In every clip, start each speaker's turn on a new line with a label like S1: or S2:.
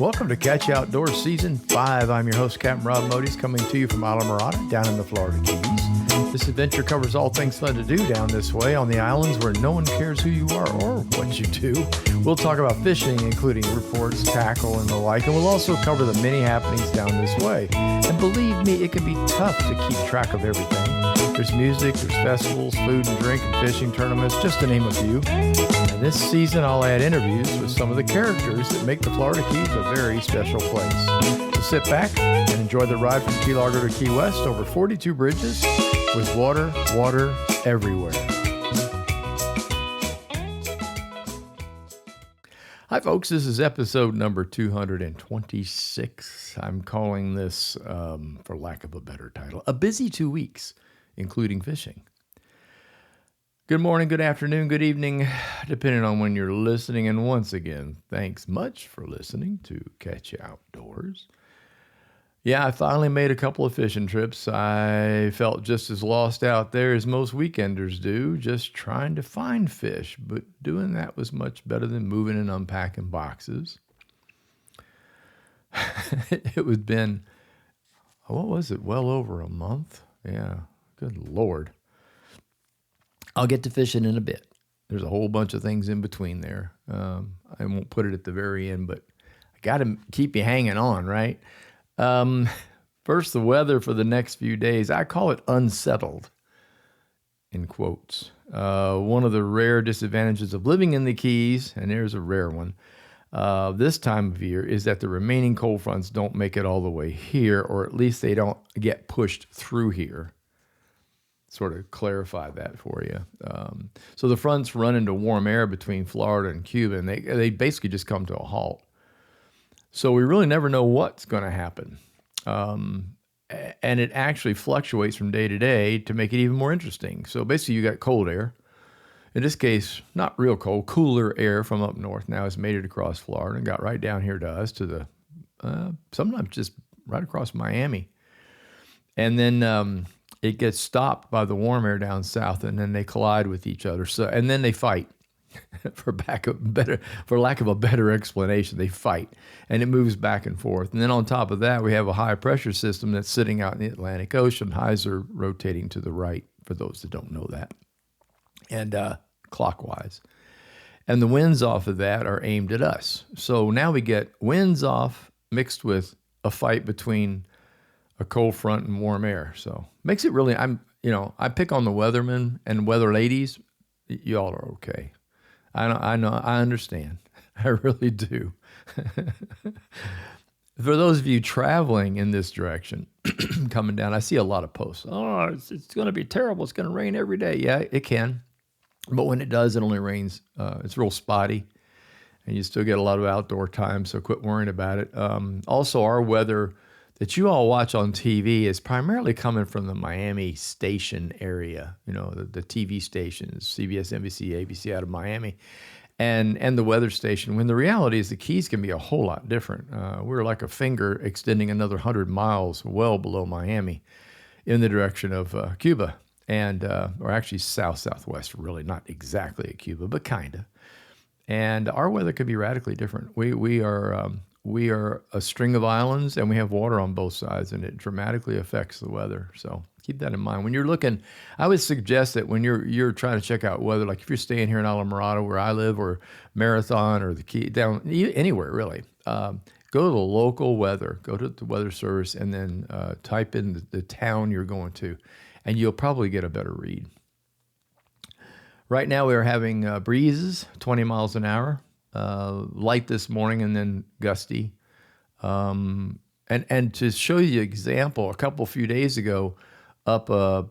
S1: Welcome to Catch Outdoors Season 5. I'm your host, Captain Rob Modis, coming to you from Islamorada down in the Florida Keys. This adventure covers all things fun to do down this way on the islands where no one cares who you are or what you do. We'll talk about fishing, including reports, tackle, and the like, and we'll also cover the many happenings down this way. And believe me, it can be tough to keep track of everything. There's music, there's festivals, food and drink, and fishing tournaments, just to name a few. And this season, I'll add interviews with some of the characters that make the Florida Keys a very special place. So sit back and enjoy the ride from Key Largo to Key West over 42 bridges with water everywhere. Hi, folks. This is episode number 226. I'm calling this, for lack of a better title, a busy 2 weeks, including fishing. Good morning, good afternoon, good evening, depending on when you're listening. And once again, thanks much for listening to Catch Outdoors. Yeah, I finally made a couple of fishing trips. I felt just as lost out there as most weekenders do, just trying to find fish. But doing that was much better than moving and unpacking boxes. It would been, what was it, well over a month? Yeah, good Lord. I'll get to fishing in a bit. There's a whole bunch of things in between there. I won't put it at the very end, but I got to keep you hanging on, right? First, the weather for the next few days. I call it unsettled, in quotes. One of the rare disadvantages of living in the Keys, and there's a rare one, this time of year, is that the remaining cold fronts don't make it all the way here, or at least they don't get pushed through here. Sort of clarify that for you. So the fronts run into warm air between Florida and Cuba, and they basically just come to a halt. So we really never know what's going to happen. And it actually fluctuates from day to day to make it even more interesting. So basically you got cold air. In this case, not real cold, cooler air from up north now has made it across Florida and got right down here to us, to the sometimes just right across Miami. And then it gets stopped by the warm air down south, and then they collide with each other. So, and then they fight. For lack of a better explanation, they fight, and it moves back and forth. And then on top of that, we have a high pressure system that's sitting out in the Atlantic Ocean. Highs are rotating to the right, for those that don't know that, and clockwise. And the winds off of that are aimed at us. So now we get winds off mixed with a fight between a cold front and warm air. So makes it really, I pick on the weathermen and weather ladies. Y'all are okay. I know, I understand. I really do. For those of you traveling in this direction, coming down, I see a lot of posts. Oh, it's going to be terrible. It's going to rain every day. Yeah, it can. But when it does, it only rains. It's real spotty, and you still get a lot of outdoor time, so quit worrying about it. Also, our weather that you all watch on TV is primarily coming from the Miami station area, the TV stations, CBS, NBC, ABC out of Miami, and the weather station, when the reality is the Keys can be a whole lot different. We're like a finger extending another 100 miles well below Miami in the direction of Cuba, and or actually southwest, really, not exactly at Cuba, but kind of. And our weather could be radically different. We are a string of islands, and we have water on both sides, and it dramatically affects the weather. So keep that in mind. When you're looking, I would suggest that when you're trying to check out weather, like if you're staying here in Islamorada where I live, or Marathon, or the Key, down anywhere really, go to the local weather, go to the weather service, and then type in the town you're going to, and you'll probably get a better read. Right now we are having breezes, 20 miles an hour. Light this morning and then gusty. And to show you an example, a few days ago up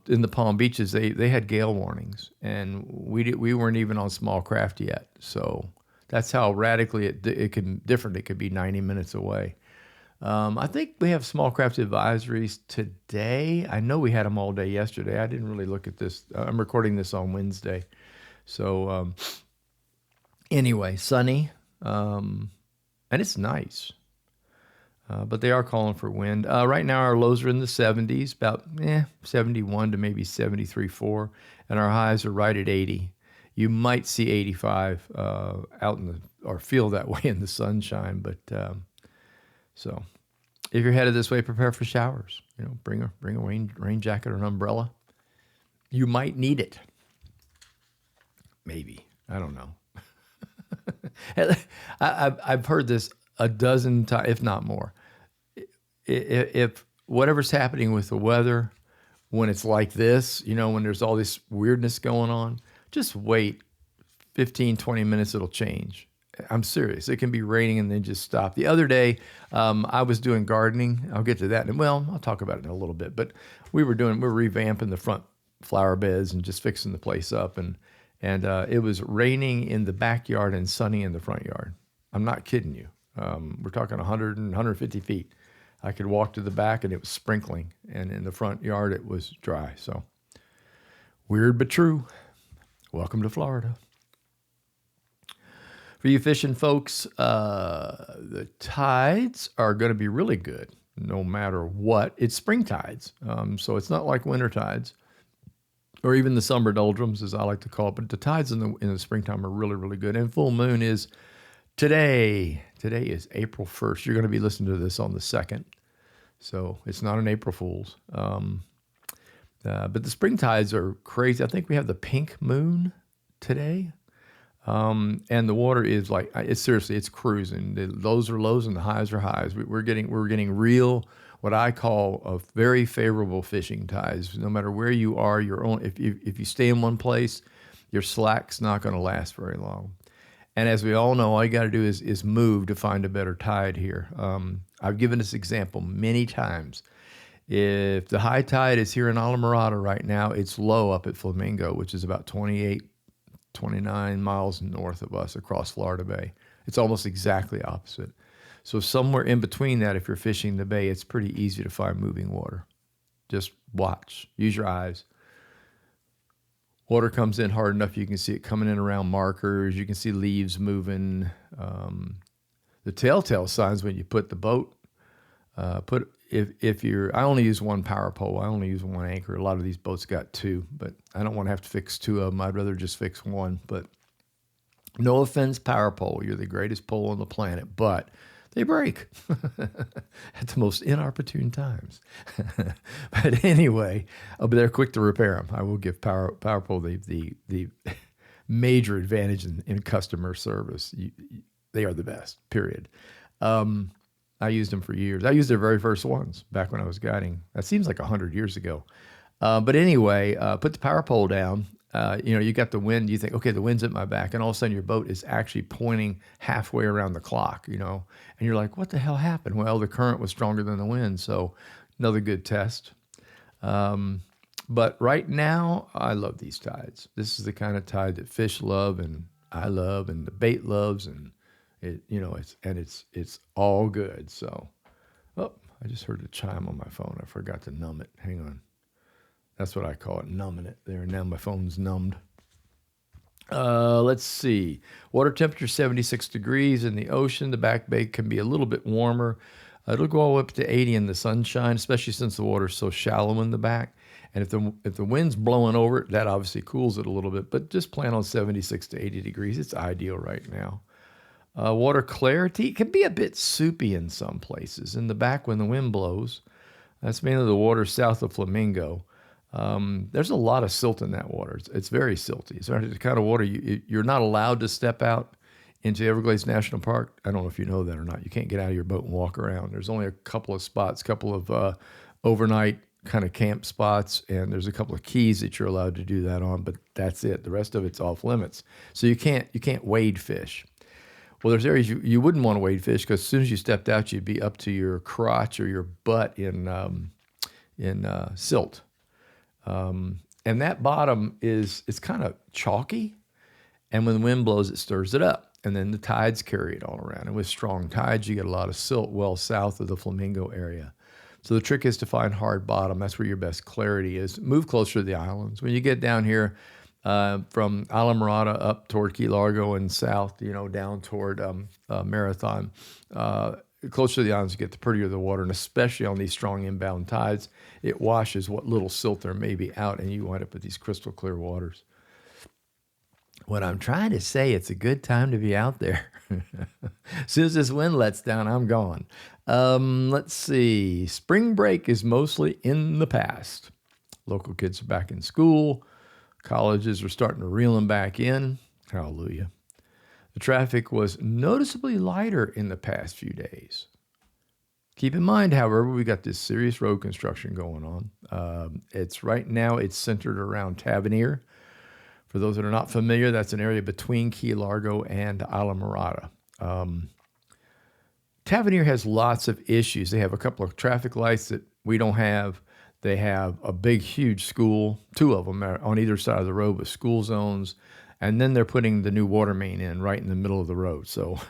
S1: in the Palm Beaches, they had gale warnings, and we weren't even on small craft yet. So that's how radically it could be 90 minutes away. I think we have small craft advisories today. I know we had them all day yesterday. I didn't really look at this. I'm recording this on Wednesday. So, anyway, sunny, and it's nice, but they are calling for wind. Right now, our lows are in the 70s, about 71 to maybe 73.4, and our highs are right at 80. You might see 85 out or feel that way in the sunshine, but So if you're headed this way, prepare for showers. Bring a rain jacket or an umbrella. You might need it. Maybe. I don't know. I've heard this a dozen times, if not more. If whatever's happening with the weather, when it's like this, when there's all this weirdness going on, just wait 15, 20 minutes, it'll change. I'm serious. It can be raining and then just stop. The other day, I was doing gardening. I'll get to that. And I'll talk about it in a little bit. But we're revamping the front flower beds and just fixing the place up. And it was raining in the backyard and sunny in the front yard. I'm not kidding you. We're talking 100 and 150 feet. I could walk to the back and it was sprinkling. And in the front yard, it was dry. So weird but true. Welcome to Florida. For you fishing folks, the tides are going to be really good no matter what. It's spring tides, so it's not like winter tides or even the summer doldrums, as I like to call it. But the tides in the springtime are really, really good. And full moon is today. Today is April 1st. You're going to be listening to this on the 2nd, so it's not an April Fool's. But the spring tides are crazy. I think we have the pink moon today. And the water is it's cruising. The lows are lows and the highs are highs. We're getting real, what I call a very favorable fishing tides. No matter where you are, if you stay in one place, your slack's not going to last very long. And as we all know, all you got to do is move to find a better tide here. I've given this example many times. If the high tide is here in Islamorada right now, it's low up at Flamingo, which is about 29 miles north of us across Florida Bay. It's almost exactly opposite. So somewhere in between that, if you're fishing the bay, it's pretty easy to find moving water. Just watch, use your eyes. Water comes in hard enough, you can see it coming in around markers. You can see leaves moving. The telltale signs when you put the boat, I only use one power pole. I only use one anchor. A lot of these boats got two, but I don't want to have to fix two of them. I'd rather just fix one. But no offense, power pole. You're the greatest pole on the planet, but they break at the most inopportune times. But anyway, they're quick to repair them. I will give power pole the major advantage in customer service. They are the best, period. I used them for years. I used their very first ones back when I was guiding. That seems like 100 years ago. But anyway, put the power pole down. You got the wind. You think, okay, the wind's at my back. And all of a sudden your boat is actually pointing halfway around the clock, and you're like, what the hell happened? Well, the current was stronger than the wind. So another good test. But right now, I love these tides. This is the kind of tide that fish love and I love and the bait loves, and it's all good. So, I just heard a chime on my phone. I forgot to numb it. Hang on. That's what I call it, numbing it there. Now my phone's numbed. Let's see. Water temperature 76 degrees in the ocean. The back bay can be a little bit warmer. It'll go all up to 80 in the sunshine, especially since the water's so shallow in the back. And if the wind's blowing over it, that obviously cools it a little bit. But just plan on 76 to 80 degrees. It's ideal right now. Water clarity can be a bit soupy in some places. In the back when the wind blows, that's mainly the water south of Flamingo. There's a lot of silt in that water. It's very silty. It's the kind of water you're not allowed to step out into Everglades National Park. I don't know if you know that or not. You can't get out of your boat and walk around. There's only a couple of spots, couple of overnight kind of camp spots, and there's a couple of keys that you're allowed to do that on, but that's it. The rest of it's off limits. So you can't wade fish. Well, there's areas you wouldn't want to wade fish because as soon as you stepped out, you'd be up to your crotch or your butt in silt. And that bottom it's kind of chalky, and when the wind blows, it stirs it up, and then the tides carry it all around. And with strong tides, you get a lot of silt well south of the Flamingo area. So the trick is to find hard bottom. That's where your best clarity is. Move closer to the islands. When you get down here from Islamorada up toward Key Largo and south, down toward Marathon, closer to the islands, you get the prettier the water, and especially on these strong inbound tides, it washes what little silt there may be out, and you wind up with these crystal clear waters. What I'm trying to say, it's a good time to be out there. As soon as this wind lets down, I'm gone. Let's see. Spring break is mostly in the past. Local kids are back in school. Colleges are starting to reel them back in. Hallelujah. The traffic was noticeably lighter in the past few days. Keep in mind, however, we got this serious road construction going on. It's right now, it's centered around Tavernier. For those that are not familiar, that's an area between Key Largo and Islamorada. Tavernier has lots of issues. They have a couple of traffic lights that we don't have. They have a big, huge school. Two of them are on either side of the road with school zones. And then they're putting the new water main in right in the middle of the road. So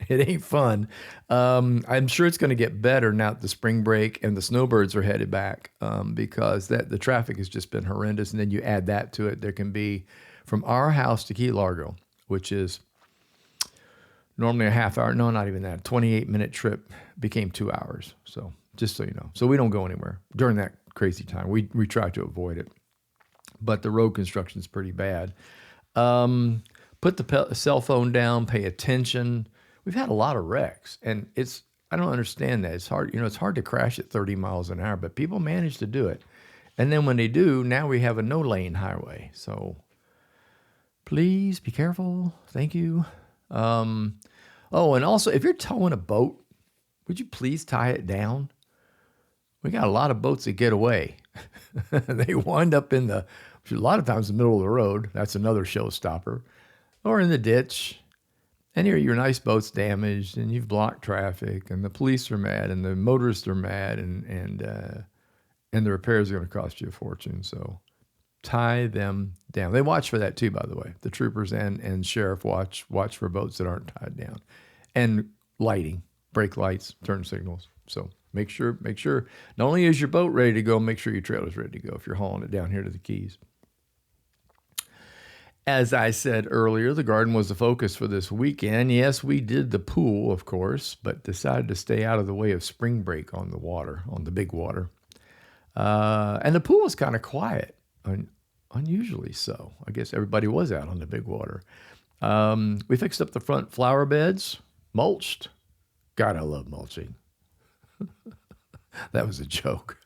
S1: it ain't fun. I'm sure it's going to get better now that the spring break and the snowbirds are headed back because the traffic has just been horrendous. And then you add that to it. There can be from our house to Key Largo, which is normally a half hour. No, not even that. 28-minute trip became 2 hours. So just so you know. So we don't go anywhere during that crazy time. We try to avoid it. But the road construction is pretty bad. Put the cell phone down, pay attention. We've had a lot of wrecks, and I don't understand that. It's hard, it's hard to crash at 30 miles an hour, but people manage to do it. And then when they do, now we have a no-lane highway. So please be careful. Thank you. And also, if you're towing a boat, would you please tie it down? We got a lot of boats that get away. They wind up a lot of times in the middle of the road. That's another showstopper. Or in the ditch. And here your nice boat's damaged and you've blocked traffic and the police are mad and the motorists are mad and the repairs are going to cost you a fortune. So tie them down. They watch for that too, by the way. The troopers and sheriff watch for boats that aren't tied down. And lighting, brake lights, turn signals. So make sure not only is your boat ready to go, make sure your trailer's ready to go if you're hauling it down here to the Keys. As I said earlier, the garden was the focus for this weekend. Yes, we did the pool, of course, but decided to stay out of the way of spring break on the water, on the big water. And the pool was kind of quiet, unusually so. I guess everybody was out on the big water. We fixed up the front flower beds, mulched. God, I love mulching. That was a joke.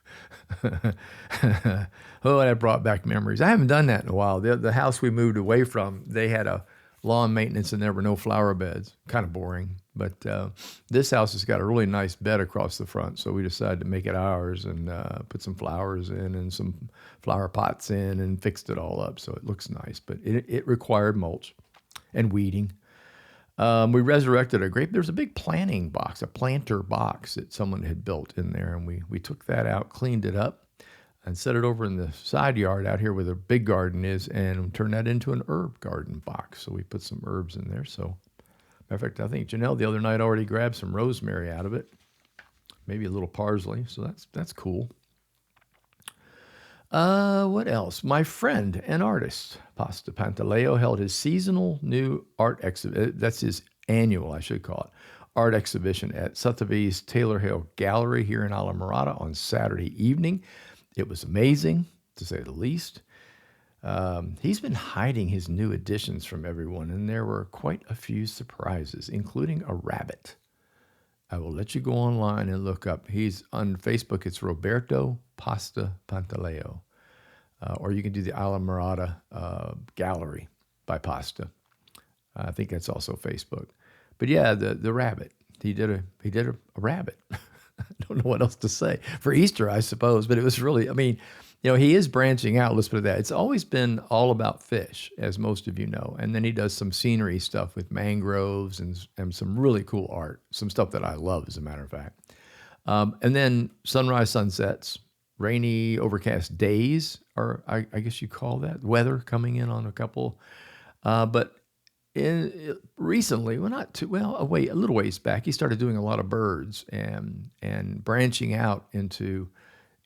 S1: Oh, that brought back memories. I haven't done that in a while. The house we moved away from, they had a lawn maintenance and there were no flower beds. Kind of boring. But this house has got a really nice bed across the front, so we decided to make it ours and put some flowers in and some flower pots in and fixed it all up so it looks nice. But it required mulch and weeding. We resurrected there's a big planter box that someone had built in there, and we took that out, cleaned it up, and set it over in the side yard out here where the big garden is, and turned that into an herb garden box. So we put some herbs in there. So, matter of fact, I think Janelle the other night already grabbed some rosemary out of it, maybe a little parsley. So that's cool. What else? My friend and artist, Pasta Pantaleo, held his seasonal new art exhibition. That's his annual, I should call it, art exhibition at Sotheby's Taylor Hill Gallery here in Islamorada on Saturday evening. It was amazing, to say the least. He's been hiding his new additions from everyone, and there were quite a few surprises, including a rabbit. I will let you go online and look up. He's on Facebook. It's Roberto Pasta Pantaleo. Or you can do the Islamorada Gallery by Pasta. I think that's also Facebook. But yeah, the rabbit. He did a rabbit. I don't know what else to say. For Easter, I suppose. But it was really, he is branching out. Let's put it that. It's always been all about fish, as most of you know. And then he does some scenery stuff with mangroves and some really cool art. Some stuff that I love, as a matter of fact. And then sunrise, sunsets, rainy, overcast days, or I guess you call that weather coming in on a couple. But recently, a little ways back, he started doing a lot of birds and branching out into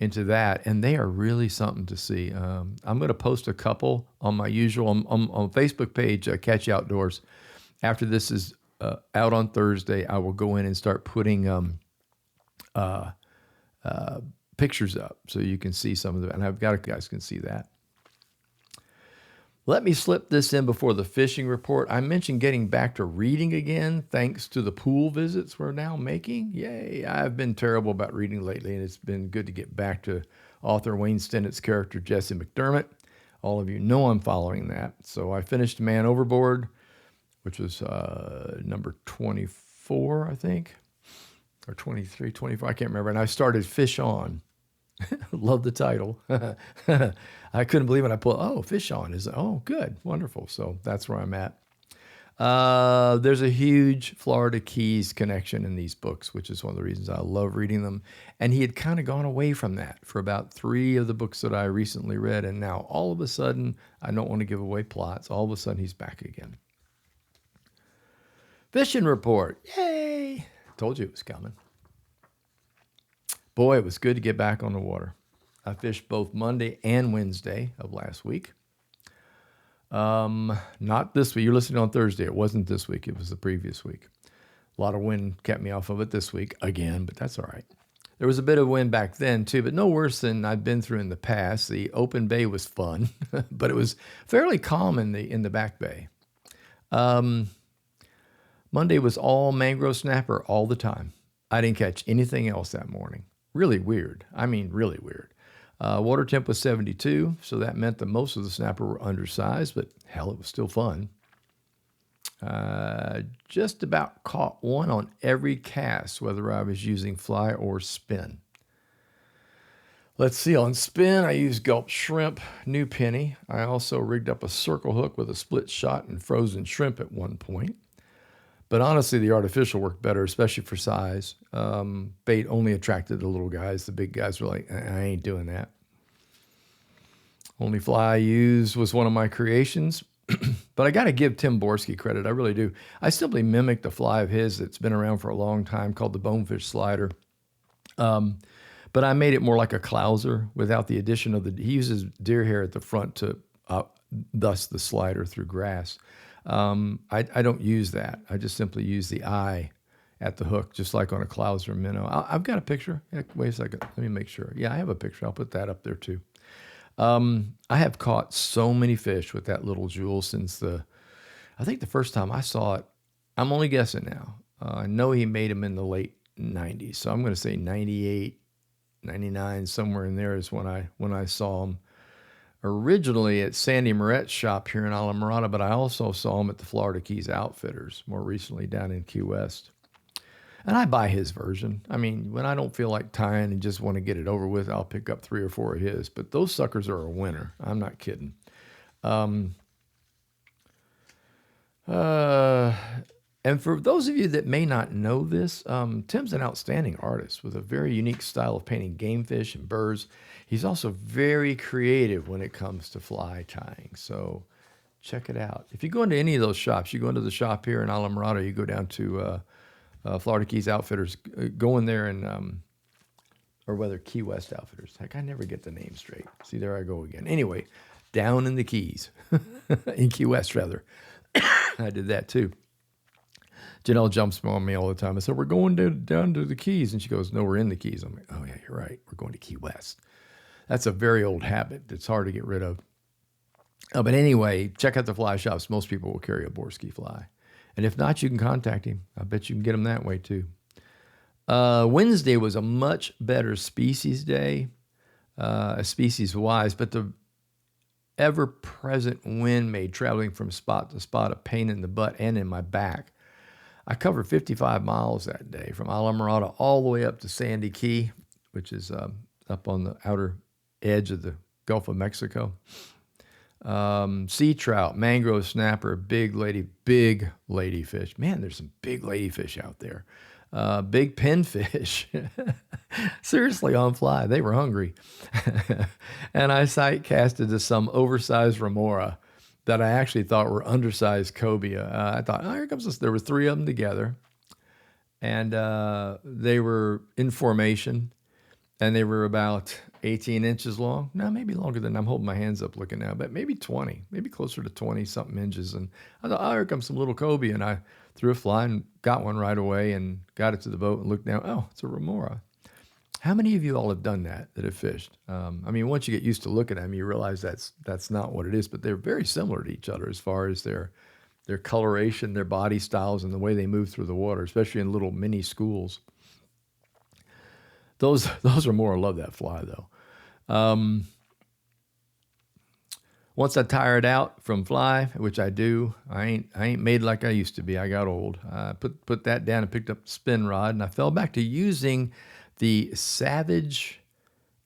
S1: that, and they are really something to see. I'm going to post a couple on my usual on Facebook page, Catch You Outdoors. After this is out on Thursday, I will go in and start putting pictures up so you can see some of them, and I've got guys can see that. Let me slip this in before the fishing report. I mentioned getting back to reading again thanks to the pool visits we're now making. Yay! I've been terrible about reading lately, and it's been good to get back to author Wayne Stennett's character, Jesse McDermott. All of you know I'm following that. So I finished Man Overboard, which was number 24, I think, or 23, 24. I can't remember. And I started Fish On. Love the title. I couldn't believe it. I pulled, Fish On is, good, wonderful. So that's where I'm at. There's a huge Florida Keys connection in these books, which is one of the reasons I love reading them. And he had kind of gone away from that for about 3 of the books that I recently read. And now all of a sudden, I don't want to give away plots. All of a sudden, he's back again. Fishing report. Yay. Told you it was coming. Boy, it was good to get back on the water. I fished both Monday and Wednesday of last week. Not this week. You're listening on Thursday. It wasn't this week. It was the previous week. A lot of wind kept me off of it this week again, but that's all right. There was a bit of wind back then too, but no worse than I've been through in the past. The open bay was fun, but it was fairly calm in the back bay. Monday was all mangrove snapper all the time. I didn't catch anything else that morning. Really weird. I mean, really weird. Water temp was 72, so that meant that most of the snapper were undersized, but hell, it was still fun. Just about caught one on every cast, whether I was using fly or spin. Let's see, on spin, I used Gulp Shrimp, New Penny. I also rigged up a circle hook with a split shot and frozen shrimp at one point. But honestly, the artificial worked better, especially for size. Bait only attracted the little guys. The big guys were like, I ain't doing that. Only fly I used was one of my creations. But I got to give Tim Borski credit. I really do. I simply mimicked a fly of his that's been around for a long time called the Bonefish Slider. But I made it more like a clouser without the addition of he uses deer hair at the front to thus the slider through grass. I don't use that. I just simply use the eye at the hook, just like on a clouser minnow. I've got a picture. Wait a second. Let me make sure. Yeah, I have a picture. I'll put that up there too. I have caught so many fish with that little jewel since I think the first time I saw it, I'm only guessing now. I know he made them in the late 90s. So I'm going to say 98, 99, somewhere in there is when I saw him. Originally at Sandy Moret's shop here in Alamorada, but I also saw him at the Florida Keys Outfitters more recently down in Key West. And I buy his version. I mean, when I don't feel like tying and just want to get it over with, I'll pick up 3 or 4 of his. But those suckers are a winner. I'm not kidding. And for those of you that may not know this, Tim's an outstanding artist with a very unique style of painting game fish and birds. He's also very creative when it comes to fly tying. So check it out. If you go into any of those shops, you go into the shop here in Alamorada, you go down to Florida Keys Outfitters, go in there and, or whether Key West Outfitters. Heck, I never get the name straight. See, there I go again. Anyway, down in the Keys, in Key West rather. I did that too. Janelle jumps on me all the time. I said, we're going down to the Keys. And she goes, no, we're in the Keys. I'm like, oh, yeah, you're right. We're going to Key West. That's a very old habit that's hard to get rid of. But anyway, check out the fly shops. Most people will carry a Borski fly. And if not, you can contact him. I bet you can get him that way too. Wednesday was a much better species day, species-wise, but the ever-present wind made traveling from spot to spot a pain in the butt and in my back. I covered 55 miles that day from Alamorada all the way up to Sandy Key, which is up on the outer edge of the Gulf of Mexico. Sea trout, mangrove snapper, big lady fish. Man, there's some big lady fish out there. Big pinfish. Seriously, on fly. They were hungry. And I sight casted to some oversized remora that I actually thought were undersized cobia. I thought, here comes this. There were 3 of them together. And they were in formation. And they were about 18 inches long. No, maybe longer than I'm holding my hands up looking now, but maybe 20, maybe closer to 20-something inches. And I thought, here comes some little cobia. And I threw a fly and got one right away and got it to the boat and looked down. Oh, it's a remora. How many of you all have done that have fished? I mean, once you get used to looking at them, you realize that's not what it is, but they're very similar to each other as far as their coloration, their body styles, and the way they move through the water, especially in little mini schools. Those are more. I love that fly though. Once I tire it out from fly, which I do, I ain't made like I used to be. I got old. I put that down and picked up the spin rod, and I fell back to using the Savage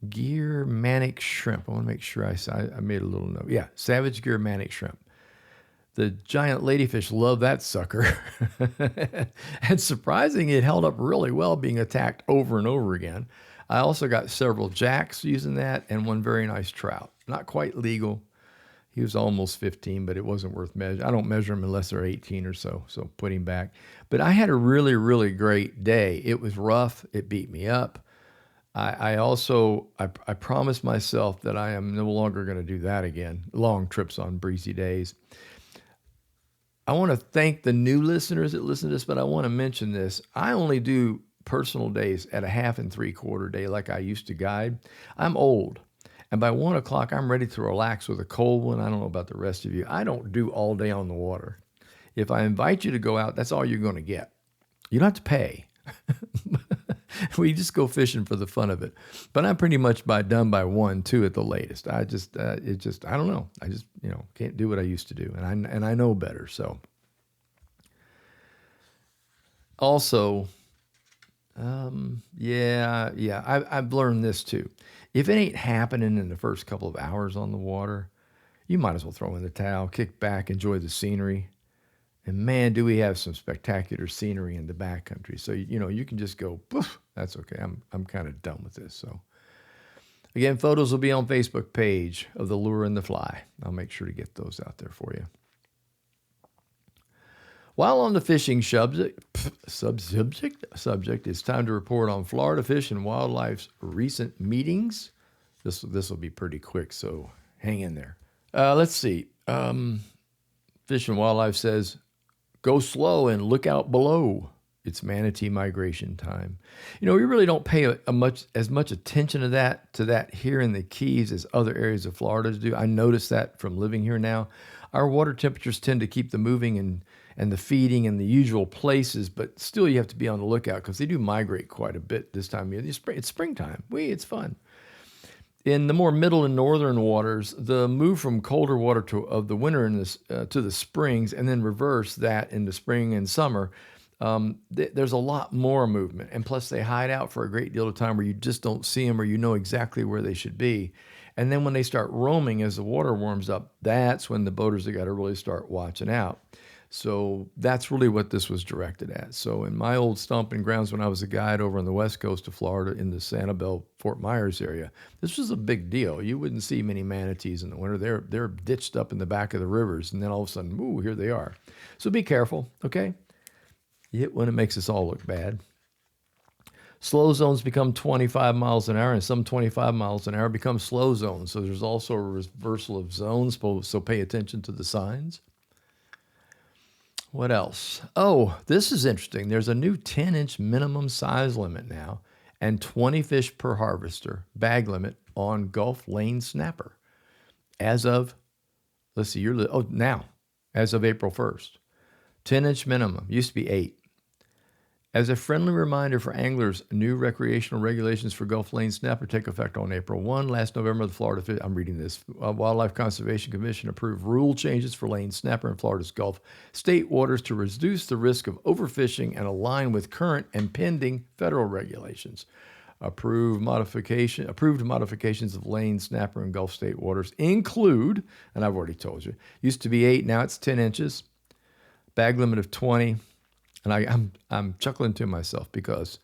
S1: Gear Manic Shrimp. I want to make sure I made a little note. Yeah, Savage Gear Manic Shrimp. The giant ladyfish love that sucker. And surprisingly, it held up really well being attacked over and over again. I also got several jacks using that and one very nice trout. Not quite legal. He was almost 15, but it wasn't worth measuring. I don't measure them unless they're 18 or so put him back. But I had a really, really great day. It was rough. It beat me up. I promised myself that I am no longer going to do that again, long trips on breezy days. I want to thank the new listeners that listen to this, but I want to mention this. I only do personal days at a 1/2 and 3/4 day like I used to guide. I'm old. And by 1 o'clock, I'm ready to relax with a cold one. I don't know about the rest of you. I don't do all day on the water. If I invite you to go out, that's all you're going to get. You don't have to pay. We just go fishing for the fun of it. But I'm pretty much done by 1, 2 at the latest. I don't know. I just, can't do what I used to do. And I know better. So also, I've learned this too. If it ain't happening in the first couple of hours on the water, you might as well throw in the towel, kick back, enjoy the scenery. And man, do we have some spectacular scenery in the backcountry. So, you can just go, poof, that's okay. I'm kind of done with this. So again, photos will be on Facebook page of the lure and the fly. I'll make sure to get those out there for you. While on the fishing subject, it's time to report on Florida Fish and Wildlife's recent meetings. This will be pretty quick, so hang in there. Let's see. Fish and Wildlife says, go slow and look out below. It's manatee migration time. We really don't pay as much attention to that here in the Keys as other areas of Florida do. I noticed that from living here now. Our water temperatures tend to keep the moving and the feeding in the usual places, but still you have to be on the lookout because they do migrate quite a bit this time of year. It's springtime. It's fun. In the more middle and northern waters, the move from colder water of the winter to the springs, and then reverse that in the spring and summer, there's a lot more movement. And plus, they hide out for a great deal of time where you just don't see them or you know exactly where they should be. And then when they start roaming as the water warms up, that's when the boaters have got to really start watching out. So that's really what this was directed at. So in my old stomping grounds when I was a guide over on the west coast of Florida in the Sanibel, Fort Myers area, this was a big deal. You wouldn't see many manatees in the winter. They're ditched up in the back of the rivers, and then all of a sudden, ooh, here they are. So be careful, okay? You hit when it makes us all look bad. Slow zones become 25 miles an hour, and some 25 miles an hour become slow zones. So there's also a reversal of zones, so pay attention to the signs. What else? Oh, this is interesting. There's a new 10-inch minimum size limit now and 20 fish per harvester bag limit on Gulf Lane snapper as of, as of April 1st. 10-inch minimum. Used to be 8. As a friendly reminder for anglers, new recreational regulations for Gulf Lane snapper take effect on April 1. Last November, the Florida Wildlife Conservation Commission approved rule changes for lane snapper in Florida's Gulf state waters to reduce the risk of overfishing and align with current and pending federal regulations. Approved modifications of lane snapper in Gulf state waters include, and I've already told you, used to be 8, now it's 10 inches, bag limit of 20. And I'm chuckling to myself because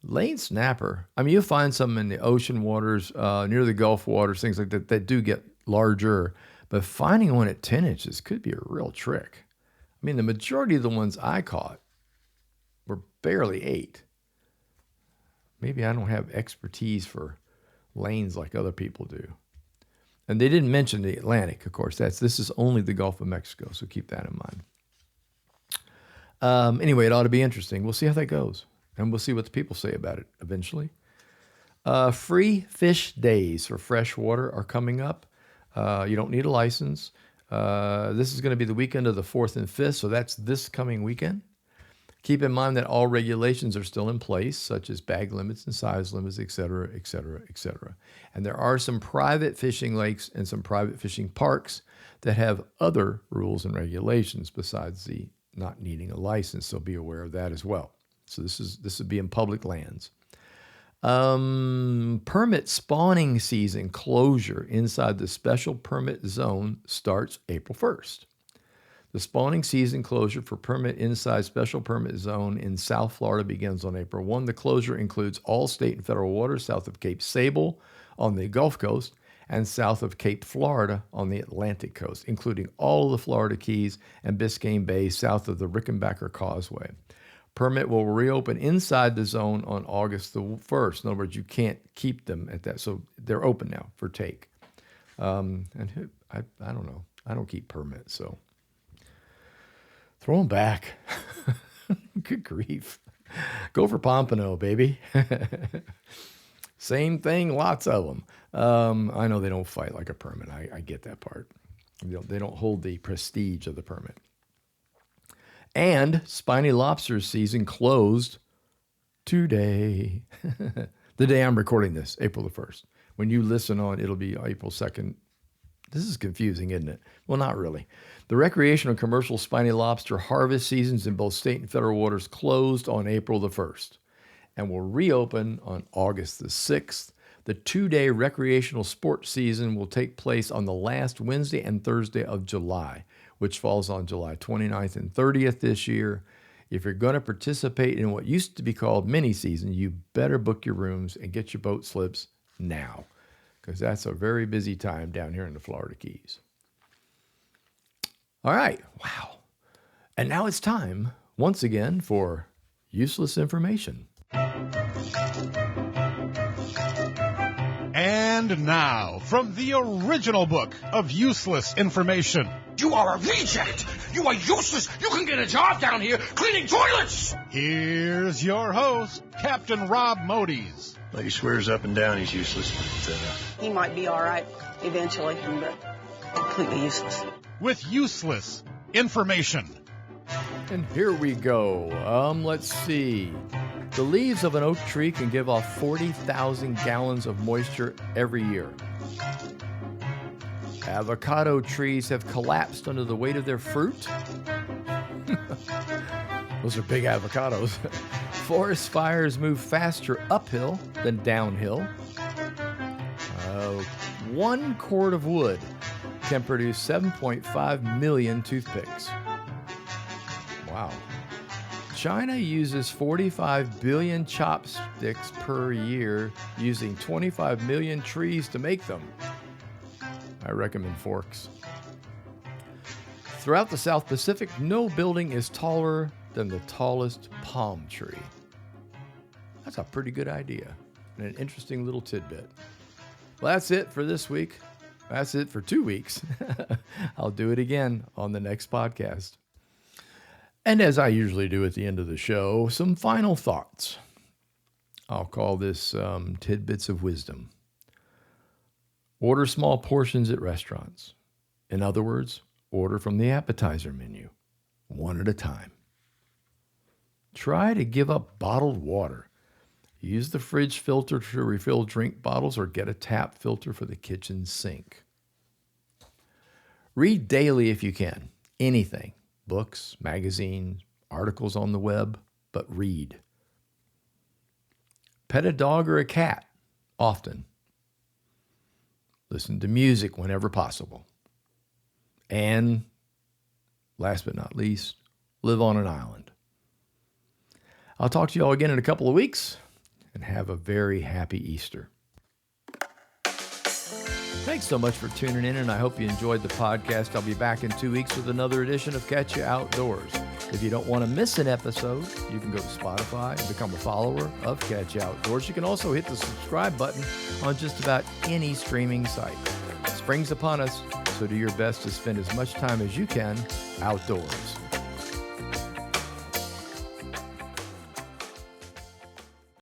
S1: lane snapper, you'll find some in the ocean waters, near the Gulf waters, things like that do get larger. But finding one at 10 inches could be a real trick. The majority of the ones I caught were barely 8. Maybe I don't have expertise for lanes like other people do. And they didn't mention the Atlantic, of course. This is only the Gulf of Mexico, so keep that in mind. Anyway, it ought to be interesting. We'll see how that goes. And we'll see what the people say about it eventually. Free fish days for freshwater are coming up. You don't need a license. This is going to be the weekend of the 4th and 5th, so that's this coming weekend. Keep in mind that all regulations are still in place, such as bag limits and size limits, et cetera, et cetera, et cetera. And there are some private fishing lakes and some private fishing parks that have other rules and regulations besides the not needing a license, so be aware of that as well. So this would be in public lands. Permit spawning season closure inside the special permit zone starts April 1st. The spawning season closure for permit inside special permit zone in South Florida begins on April 1. The closure includes all state and federal waters south of Cape Sable on the Gulf Coast and south of Cape Florida on the Atlantic coast, including all of the Florida Keys and Biscayne Bay south of the Rickenbacker Causeway. Permit will reopen inside the zone on August the 1st. In other words, you can't keep them at that. So they're open now for take. And I don't know. I don't keep permits, so throw them back. Good grief. Go for pompano, baby. Same thing, lots of them. I know they don't fight like a permit. I get that part. They don't hold the prestige of the permit. And spiny lobster season closed today. The day I'm recording this, April the 1st. When you listen on, it'll be April 2nd. This is confusing, isn't it? Well, not really. The recreational commercial spiny lobster harvest seasons in both state and federal waters closed on April the 1st and will reopen on August the 6th. The 2-day recreational sports season will take place on the last Wednesday and Thursday of July, which falls on July 29th and 30th this year. If you're going to participate in what used to be called mini season, you better book your rooms and get your boat slips now, because that's a very busy time down here in the Florida Keys. All right. Wow. And now it's time, once again, for useless information.
S2: And now, from the original book of useless information.
S3: You are a reject! You are useless! You can get a job down here cleaning toilets!
S2: Here's your host, Captain Rob Modies.
S4: Well, he swears up and down he's useless, but
S5: he might be all right eventually, but completely useless.
S2: With useless information.
S1: And here we go. Let's see. The leaves of an oak tree can give off 40,000 gallons of moisture every year. Avocado trees have collapsed under the weight of their fruit. Those are big avocados. Forest fires move faster uphill than downhill. 1 cord of wood can produce 7.5 million toothpicks. Wow. China uses 45 billion chopsticks per year, using 25 million trees to make them. I recommend forks. Throughout the South Pacific, no building is taller than the tallest palm tree. That's a pretty good idea and an interesting little tidbit. Well, that's it for this week. That's it for 2 weeks. I'll do it again on the next podcast. And as I usually do at the end of the show, some final thoughts. I'll call this tidbits of wisdom. Order small portions at restaurants. In other words, order from the appetizer menu, one at a time. Try to give up bottled water. Use the fridge filter to refill drink bottles or get a tap filter for the kitchen sink. Read daily if you can. Anything. Books, magazines, articles on the web, but read. Pet a dog or a cat, often. Listen to music whenever possible. And, last but not least, live on an island. I'll talk to you all again in a couple of weeks, and have a very happy Easter. Thanks so much for tuning in, and I hope you enjoyed the podcast. I'll be back in 2 weeks with another edition of Catch Ya Outdoors. If you don't want to miss an episode, you can go to Spotify and become a follower of Catch Ya Outdoors. You can also hit the subscribe button on just about any streaming site. Spring's upon us, so do your best to spend as much time as you can outdoors.